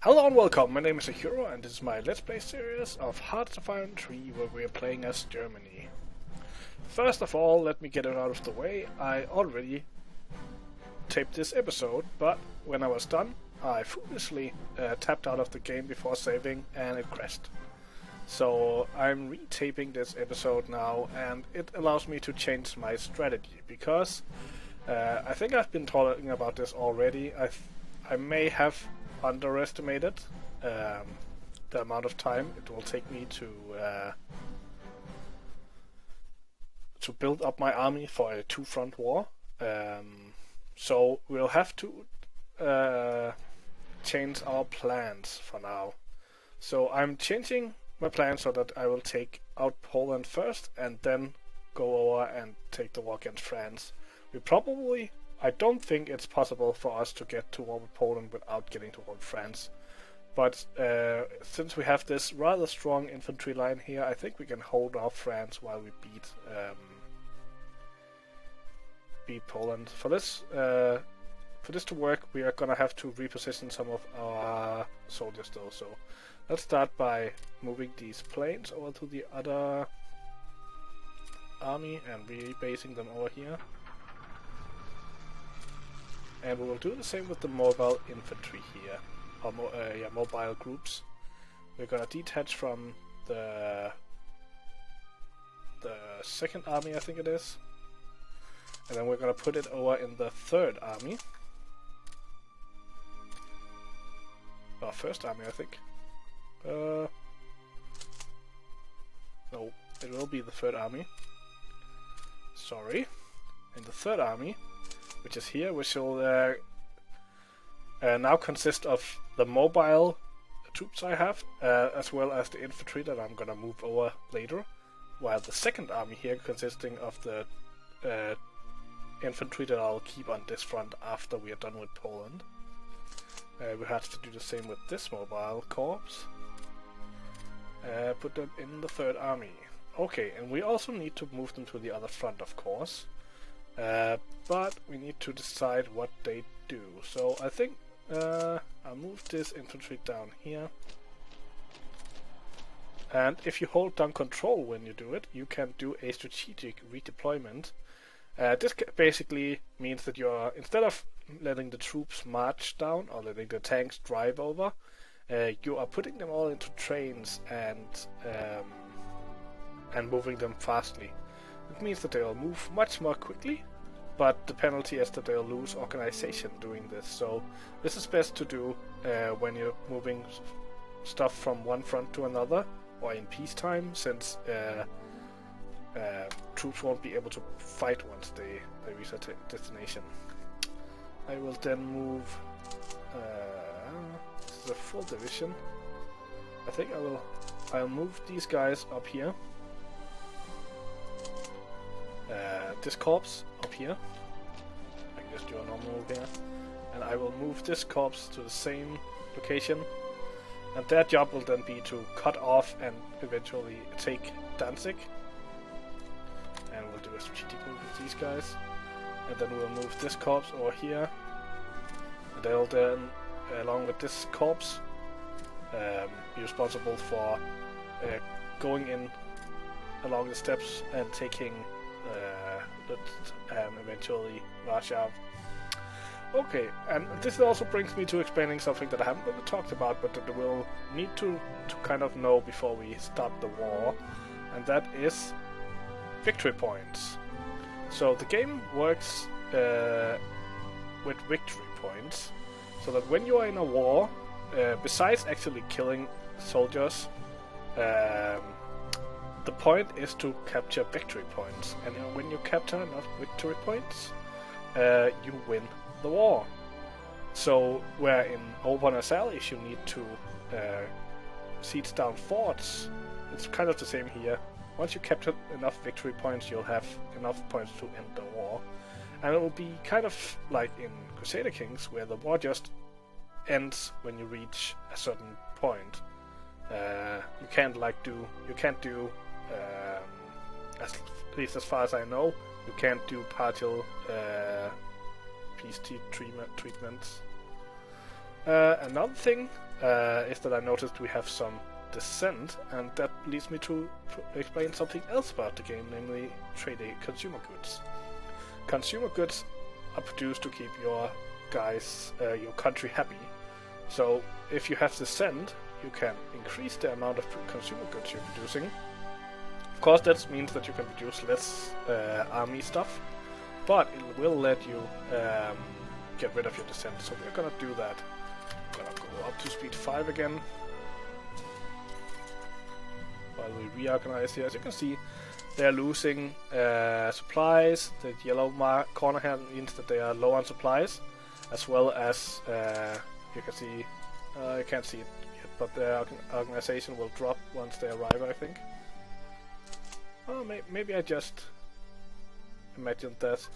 Hello and welcome, my name is Ahuro and this is my Let's Play series of Hearts of Iron 3 where we are playing as Germany. First of all, let me get it out of the way. I already taped this episode, but when I was done, I foolishly tapped out of the game before saving and it crashed. So I'm retaping this episode now and it allows me to change my strategy because I think I've been talking about this already. I may have underestimated the amount of time it will take me to build up my army for a two-front war. So we'll have to change our plans for now. So I'm changing my plan so that I will take out Poland first and then go over and take the war against France. I don't think it's possible for us to get to war with Poland without getting to war with France. But since we have this rather strong infantry line here, I think we can hold off France while we beat Poland. For this to work, we are gonna have to reposition some of our soldiers though. So let's start by moving these planes over to the other army and rebasing them over here. And we will do the same with the mobile infantry here, or mobile groups. We're gonna detach from the second army, I think it is, and then we're gonna put it over in the third army, or first army, I think. No, it will be the third army. Sorry, in the third army, which is here, which will now consist of the mobile troops I have, as well as the infantry that I'm gonna move over later, while the second army here consisting of the infantry that I'll keep on this front after we are done with Poland. We have to do the same with this mobile corps. Put them in the third army. Okay, and we also need to move them to the other front, of course. But we need to decide what they do. So I think I'll move this infantry down here. And if you hold down control when you do it, you can do a strategic redeployment. This basically means that you're, instead of letting the troops march down or letting the tanks drive over, you are putting them all into trains and moving them fastly. It means that they'll move much more quickly, but the penalty is that they'll lose organization doing this. So this is best to do when you're moving stuff from one front to another, or in peacetime, since troops won't be able to fight once they reach a destination. I will then move... this is a full division. I think I'll move these guys up here. This corps up here. I can just do a normal move here. And I will move this corps to the same location. And their job will then be to cut off and eventually take Danzig. And we'll do a strategic move with these guys. And then we'll move this corps over here. And they'll then, along with this corps, be responsible for going in along the steps and taking and eventually Warsaw. Okay, and this also brings me to explaining something that I haven't really talked about, but that we'll need to kind of know before we start the war, and that is victory points. So the game works with victory points, so that when you are in a war, besides actually killing soldiers, the point is to capture victory points, and when you capture enough victory points, you win the war. So where in Open Allies you need to siege down forts, it's kind of the same here. Once you capture enough victory points, you'll have enough points to end the war. And it will be kind of like in Crusader Kings, where the war just ends when you reach a certain point. You can't do at least as far as I know, you can't do partial peace treatments. Another thing is that I noticed we have some descent, and that leads me to explain something else about the game, namely trading consumer goods. Consumer goods are produced to keep your guys, your country happy. So if you have descent, you can increase the amount of consumer goods you're producing. Of course, that means that you can produce less army stuff, but it will let you get rid of your descent. So we're gonna do that. I'm gonna go up to speed 5 again. While we reorganize here, as you can see, they're losing supplies. The yellow corner here means that they are low on supplies, as well as you can see, you can't see it yet, but the organization will drop once they arrive, I think. Oh, maybe I just imagined that.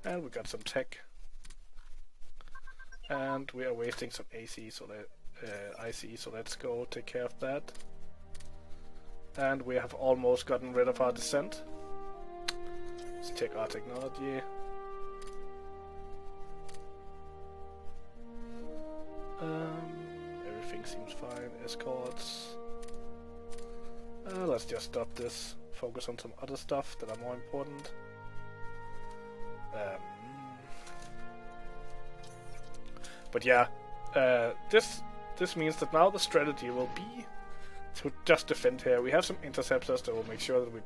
And we got some tech. And we are wasting some AC, so that IC, so let's go take care of that. And we have almost gotten rid of our descent. Let's check our technology. Everything seems fine. Escorts. Let's just stop this. Focus on some other stuff that are more important. But yeah, this means that now the strategy will be to just defend here. We have some interceptors that will make sure that we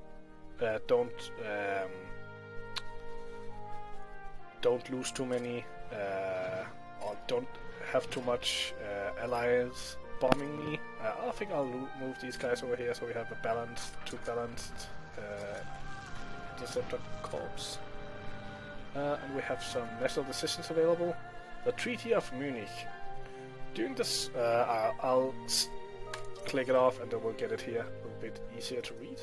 don't lose too many or don't have too much allies bombing me. I think I'll move these guys over here so we have a balanced interceptor corps. And we have some national decisions available. The Treaty of Munich. During this, I'll click it off and then we'll get it here, a little bit easier to read.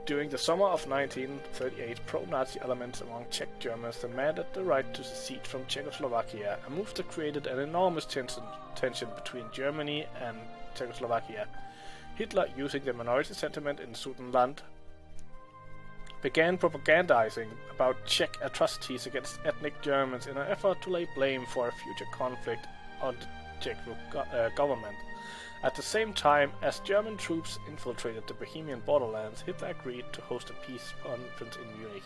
During the summer of 1938, pro-Nazi elements among Czech Germans demanded the right to secede from Czechoslovakia, a move that created an enormous tension between Germany and Czechoslovakia. Hitler, using the minority sentiment in Sudetenland, began propagandizing about Czech atrocities against ethnic Germans in an effort to lay blame for a future conflict on the Czech government. At the same time, as German troops infiltrated the Bohemian borderlands, Hitler agreed to host a peace conference in Munich.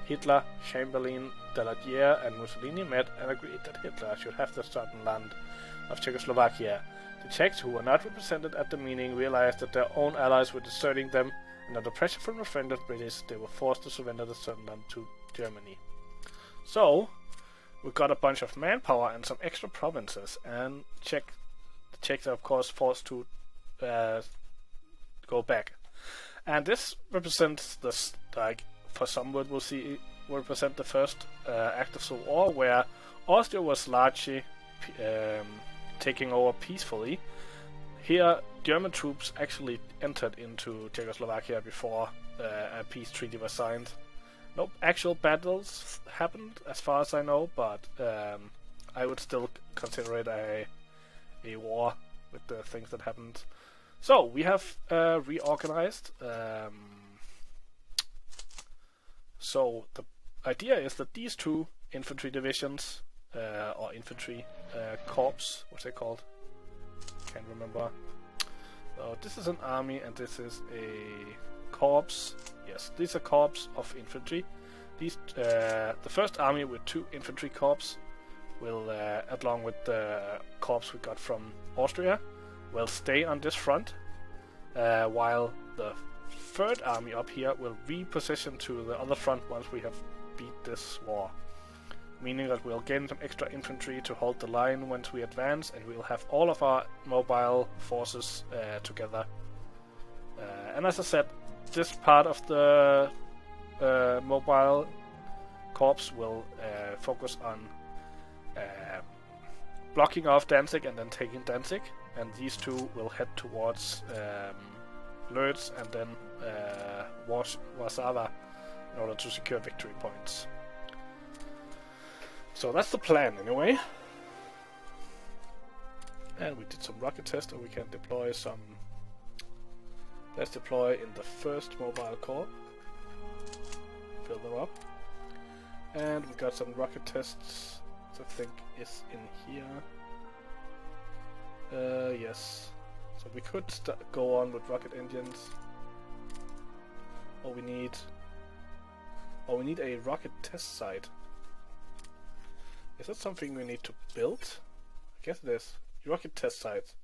Hitler, Chamberlain, Daladier, and Mussolini met and agreed that Hitler should have the southern land of Czechoslovakia. The Czechs, who were not represented at the meeting, realized that their own allies were deserting them, and under pressure from the friendly British, they were forced to surrender the southern land to Germany. So, we got a bunch of manpower and some extra provinces, and the Czechs are of course forced to go back. And this represents this, like, for some we'll see, will represent the first act of civil war, where Austria was largely taking over peacefully. Here, German troops actually entered into Czechoslovakia before a peace treaty was signed. No actual battles happened, as far as I know, but I would still consider it a war with the things that happened. So, we have reorganized. So, the idea is that these two infantry divisions, or infantry corps, what's it called? Can't remember. So this is an army and this is a corps. Yes, these are corps of infantry. These the first army with 2 infantry corps will, along with the corps we got from Austria, will stay on this front, while the third army up here will reposition to the other front once we have beat this war. Meaning that we'll gain some extra infantry to hold the line once we advance, and we'll have all of our mobile forces together. And as I said, this part of the mobile corps will focus on blocking off Danzig and then taking Danzig, and these two will head towards Lodz and then Warszawa in order to secure victory points. So that's the plan, anyway. And we did some rocket tests, and we can deploy some. Let's deploy in the first mobile corps. Fill them up. And we got some rocket tests I think is in here. Yes. So we could go on with rocket engines. We need a rocket test site. Is that something we need to build? I guess it is. Rocket test sites.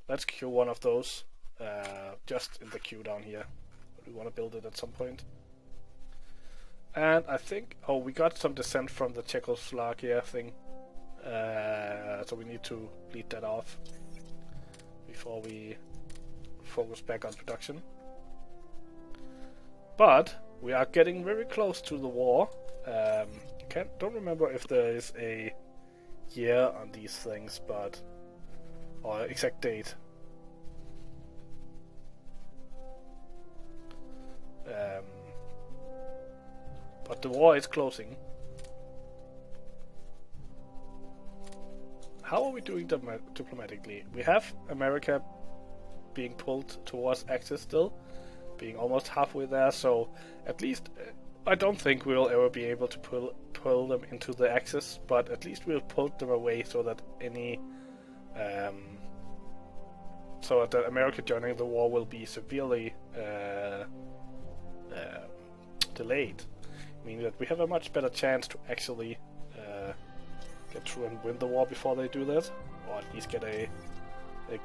Let's queue one of those. Just in the queue down here. We want to build it at some point. And I think... Oh, we got some descent from the Czechoslovakia thing. So we need to bleed that off before we focus back on production. But we are getting very close to the war. Don't remember if there is a year on these things, but... or exact date. But the war is closing. How are we doing diplomatically? We have America being pulled towards Axis still, being almost halfway there, so at least I don't think we'll ever be able to pull them into the Axis, but at least we'll pull them away so that any so that America joining the war will be severely delayed, meaning that we have a much better chance to actually get through and win the war before they do that, or at least get a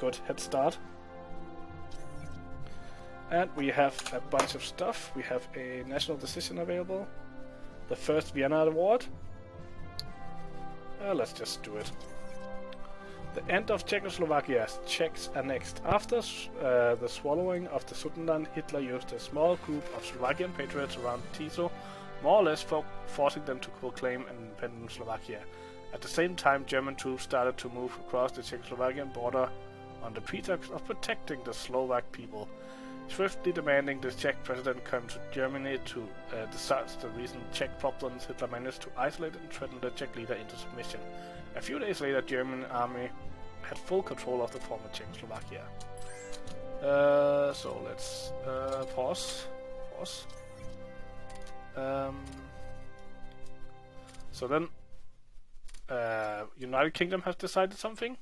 good head start. And we have a bunch of stuff. We have a national decision available, the first Vienna Award. Let's just do it. The end of Czechoslovakia. Czechs annexed. After the swallowing of the Sudetenland, Hitler used a small group of Slovakian patriots around Tiso, more or less forcing them to proclaim an independent Slovakia. At the same time, German troops started to move across the Czechoslovakian border on the pretext of protecting the Slovak people, swiftly demanding the Czech president come to Germany to discuss the recent Czech problems. Hitler managed to isolate and threaten the Czech leader into submission. A few days later, German army had full control of the former Czechoslovakia. So let's pause. So then, United Kingdom has decided something.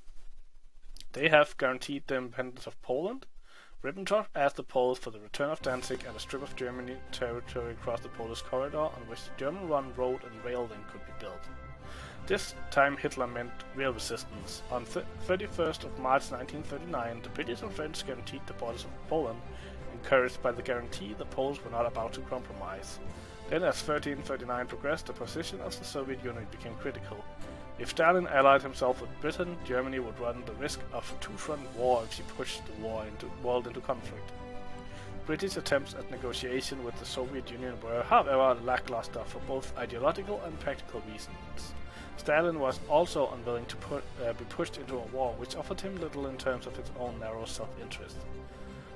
They have guaranteed the independence of Poland. Ribbentrop asked the Poles for the return of Danzig and a strip of German territory across the Polish corridor on which the German-run road and rail link could be built. This time Hitler meant real resistance. On 31st of March 1939, the British and French guaranteed the borders of Poland. Encouraged by the guarantee, the Poles were not about to compromise. Then as 1339 progressed, the position of the Soviet Union became critical. If Stalin allied himself with Britain, Germany would run the risk of a two-front war if she pushed the world into conflict. British attempts at negotiation with the Soviet Union were, however, lackluster for both ideological and practical reasons. Stalin was also unwilling to be pushed into a war which offered him little in terms of his own narrow self-interest.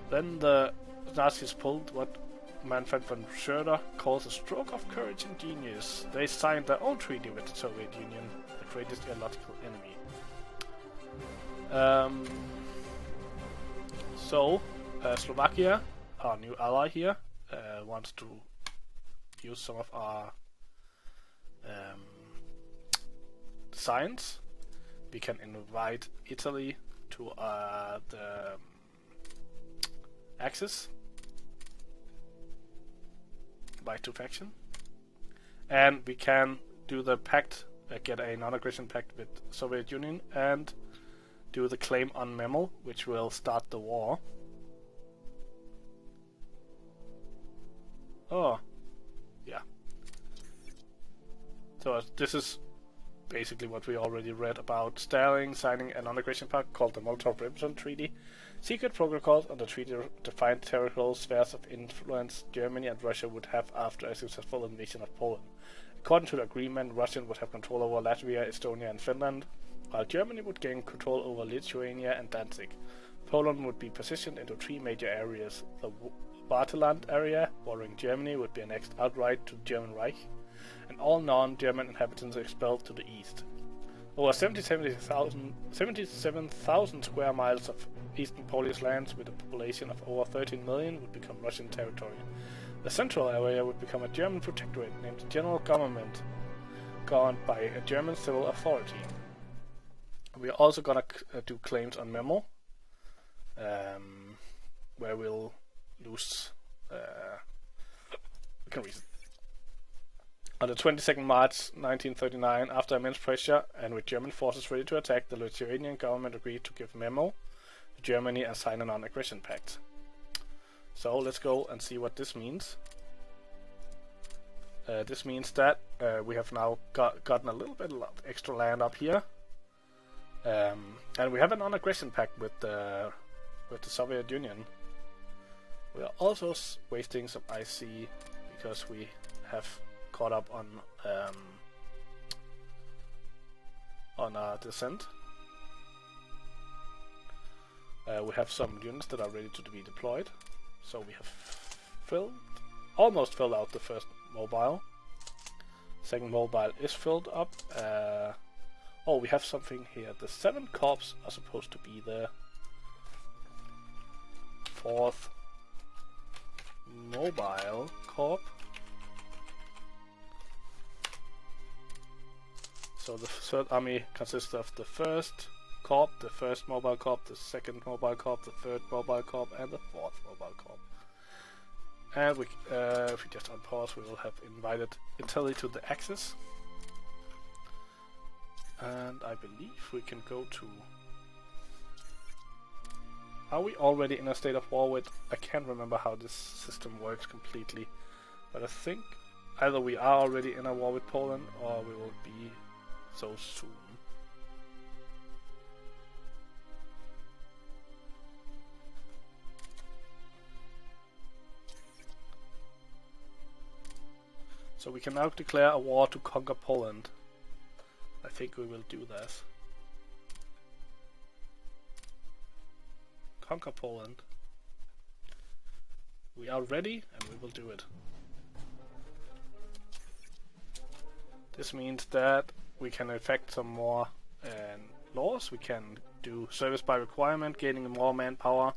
Then the Nazis pulled what Manfred von Schroeder calls a stroke of courage and genius. They signed their own treaty with the Soviet Union, the greatest ideological enemy. Slovakia, our new ally here, wants to use some of our science. We can invite Italy to the Axis by two faction, and we can do the pact, get a non-aggression pact with Soviet Union, and do the claim on Memel, which will start the war. Oh, yeah. So this is basically what we already read about Stalin signing a non-aggression pact called the Molotov-Ribbentrop Treaty. Secret protocols on the treaty defined territorial spheres of influence Germany and Russia would have after a successful invasion of Poland. According to the agreement, Russia would have control over Latvia, Estonia and Finland, while Germany would gain control over Lithuania and Danzig. Poland would be positioned into three major areas. The Wartheland area, bordering Germany, would be annexed outright to the German Reich, and all non-German inhabitants expelled to the east. Over 77,000 square miles of eastern Polish lands with a population of over 13 million would become Russian territory. The central area would become a German protectorate named the General Government. governed by a German civil authority. We are also gonna do claims on Memo, where we'll lose. We can read it. On the 22nd March 1939, after immense pressure and with German forces ready to attack, the Lithuanian government agreed to give Memo to Germany and sign a non-aggression pact. So let's go and see what this means. This means that we have now gotten a little bit of extra land up here, and we have a non-aggression pact with the Soviet Union. We are also wasting some IC because we have caught up on our descent. We have some units that are ready to be deployed, so we have almost filled out the first mobile. Second mobile is filled up. Oh, we have something here. The 7th Corps are supposed to be the 4th Mobile Corps. So the 3rd Army consists of the 1st Corps, the 1st Mobile Corps, the 2nd Mobile Corps, the 3rd Mobile Corps, and the 4th Mobile Corps. And if we just unpause, we will have invited Italy to the Axis. And I believe we can go to... Are we already in a state of war with... I can't remember how this system works completely. But I think either we are already in a war with Poland, or we will be so soon. So we can now declare a war to conquer Poland. I think we will do that. Conquer Poland. We are ready and we will do it. This means that we can effect some more laws. We can do service by requirement, gaining more manpower.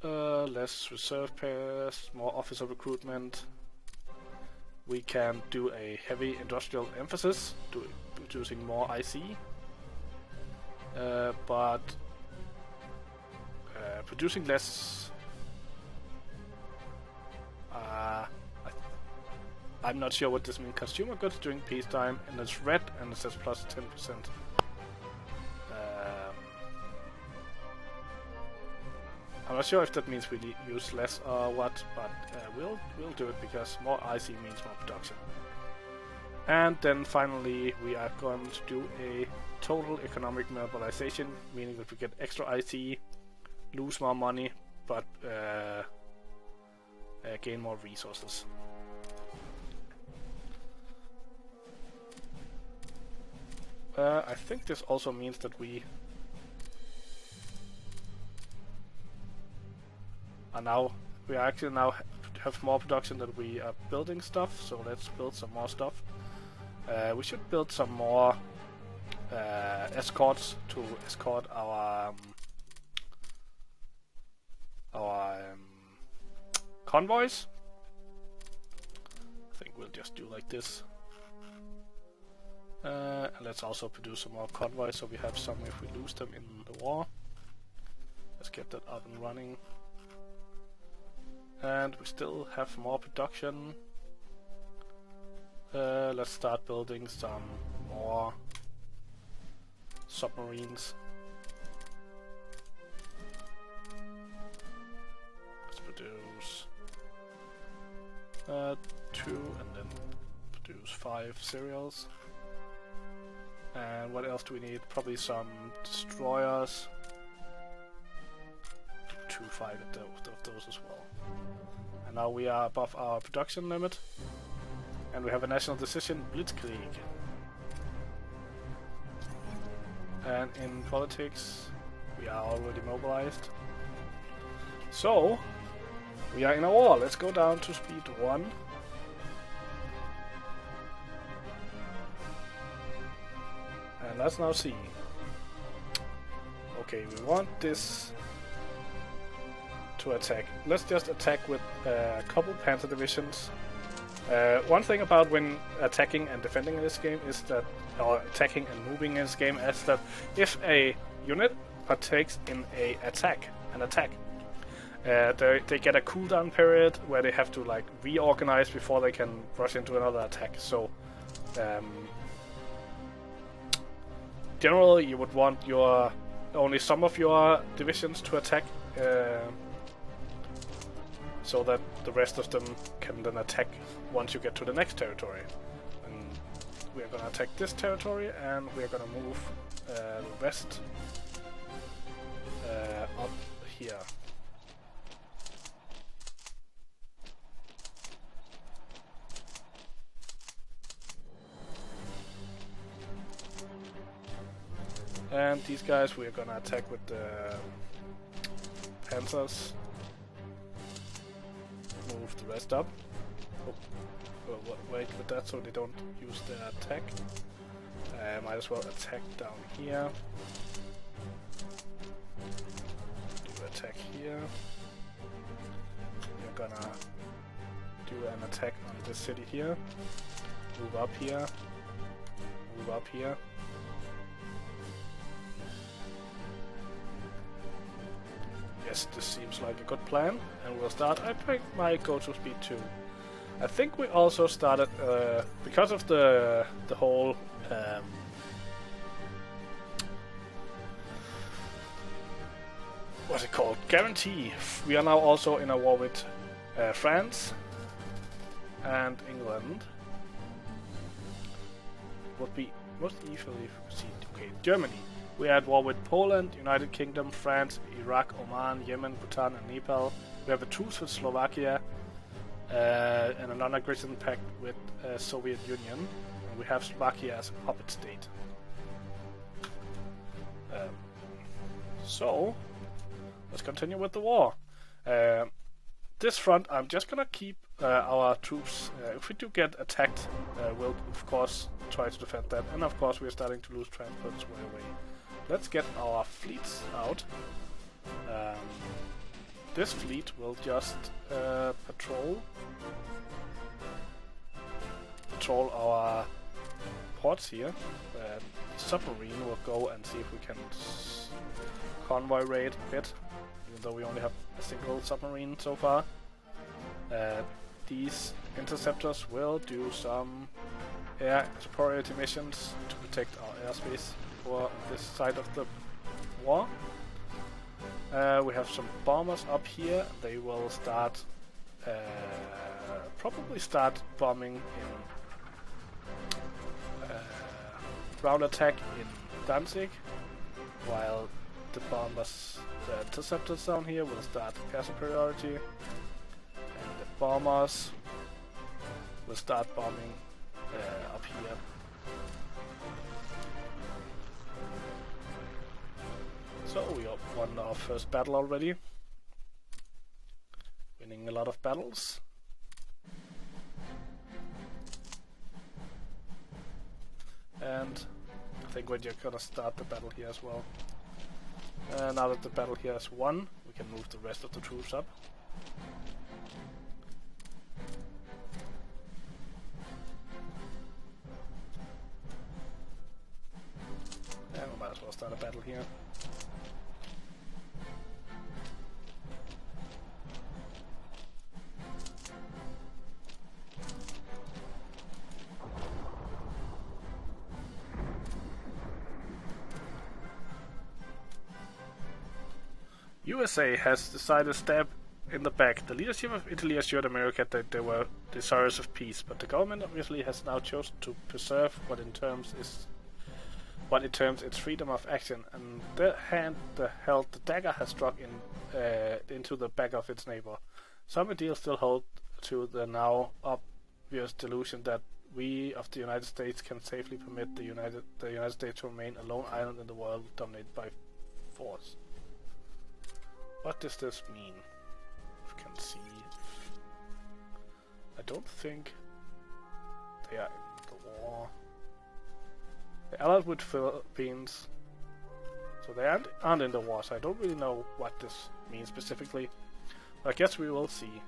Less reserve pairs, more officer recruitment. We can do a heavy industrial emphasis, producing more IC. But producing less... I'm not sure what this means. Consumer goods during peacetime, and it's red, and it says plus 10%. I'm not sure if that means we use less or what, but we'll do it because more IC means more production. And then finally we are going to do a total economic mobilization, meaning that we get extra IC, lose more money, but gain more resources. I think this also means that we actually now have more production that we are building stuff, so let's build some more stuff. We should build some more escorts to escort our convoys. I think we'll just do like this. And let's also produce some more convoys so we have some if we lose them in the war. Let's get that up and running. And we still have more production. Let's start building some more submarines. Let's produce 2 and then produce 5 serials. And what else do we need? Probably some destroyers. 5 of those as well. And now we are above our production limit. And we have a national decision, Blitzkrieg. And in politics, we are already mobilized. So, we are in a war. Let's go down to speed 1. And let's now see. Okay, we want this to attack. Let's just attack with a couple panzer divisions. One thing about when attacking and defending in this game is that, or attacking and moving in this game, is that if a unit partakes in an attack, they get a cooldown period where they have to like reorganize before they can rush into another attack. So generally you would want only some of your divisions to attack, so that the rest of them can then attack once you get to the next territory. And we are gonna attack this territory, and we are gonna move the rest up here. And these guys we are gonna attack with the panzers. Move the rest up. Oh, well, wait with that so they don't use their attack. Might as well attack down here. Do attack here. We're gonna do an attack on this city here. Move up here. Move up here. Yes, this seems like a good plan, and we'll start. I think my go-to speed 2. I think we also started because of the whole what's it called? Guarantee. We are now also in a war with France and England. Would be most easily proceed. Okay, Germany. We are at war with Poland, United Kingdom, France, Iraq, Oman, Yemen, Bhutan, and Nepal. We have a truce with Slovakia and a non-aggression pact with Soviet Union. And we have Slovakia as a puppet state. So, let's continue with the war. This front, I'm just gonna keep our troops. If we do get attacked, we'll of course try to defend that. And of course, we're starting to lose transports way away. Let's get our fleets out. This fleet will just patrol our ports here. Submarine will go and see if we can convoy raid a bit, even though we only have a single submarine so far. These interceptors will do some air superiority missions to protect our airspace for this side of the war. We have some bombers up here. They will start, probably start bombing in ground attack in Danzig, while the bombers, the interceptors down here, will start air superiority, and the bombers will start bombing up here. So we won our first battle already, winning a lot of battles. And I think we're just gonna start the battle here as well. Now that the battle here is won, we can move the rest of the troops up. And we might as well start a battle here. USA has decided to stab in the back. The leadership of Italy assured America that they were desirous of peace, but the government obviously has now chosen to preserve what it terms its freedom of action. And the hand held the dagger has struck into the back of its neighbor. Some ideals still hold to the now obvious delusion that we of the United States can safely permit the United States to remain a lone island in the world dominated by force. What does this mean? You can see. I don't think they are in the war. They're allied with Philippines, so they aren't in the war. So I don't really know what this means specifically. I guess we will see.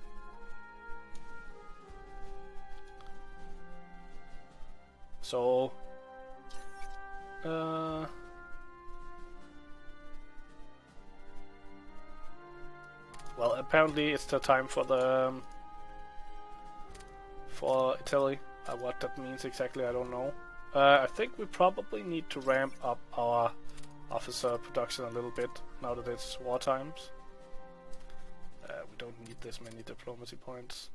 So, well, apparently it's the time for the for Italy. What that means exactly, I don't know. I think we probably need to ramp up our officer production a little bit now that it's war times. We don't need this many diplomacy points.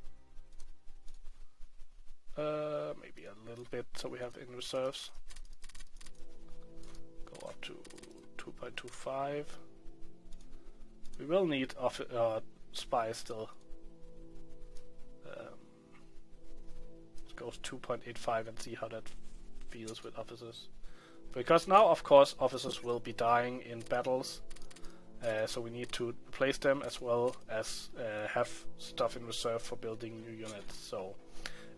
Maybe a little bit, so we have in reserves. Go up to 2.25. We will need spies still. Let's go 2.85 and see how that feels with officers. Because now, of course, officers will be dying in battles. So we need to replace them as well as have stuff in reserve for building new units. So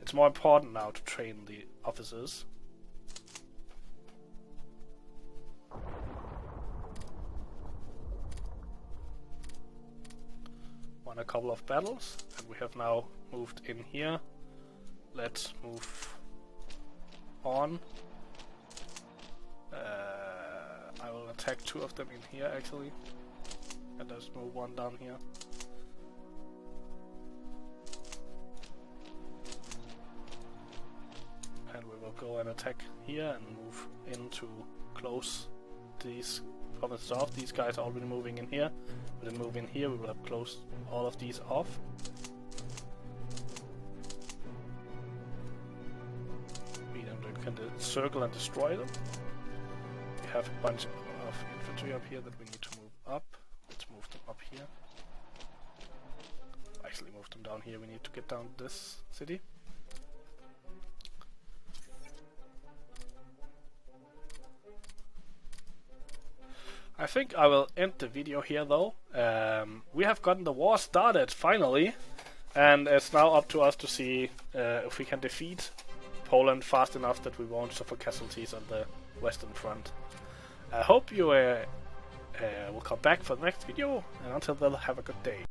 it's more important now to train the officers. Won a couple of battles, and we have now moved in here. Let's move on. I will attack 2 of them in here actually, and let's move 1 down here. And we will go and attack here and move in to close these provinces off. These guys are already moving in here. We then move in here, we will have closed all of these off. We then can circle and destroy them. We have a bunch of infantry up here that we need to move up. Let's move them up here. Actually move them down here, we need to get down this city. I think I will end the video here though. We have gotten the war started finally, and it's now up to us to see if we can defeat Poland fast enough that we won't suffer casualties on the Western Front. I hope you will come back for the next video, and until then, have a good day.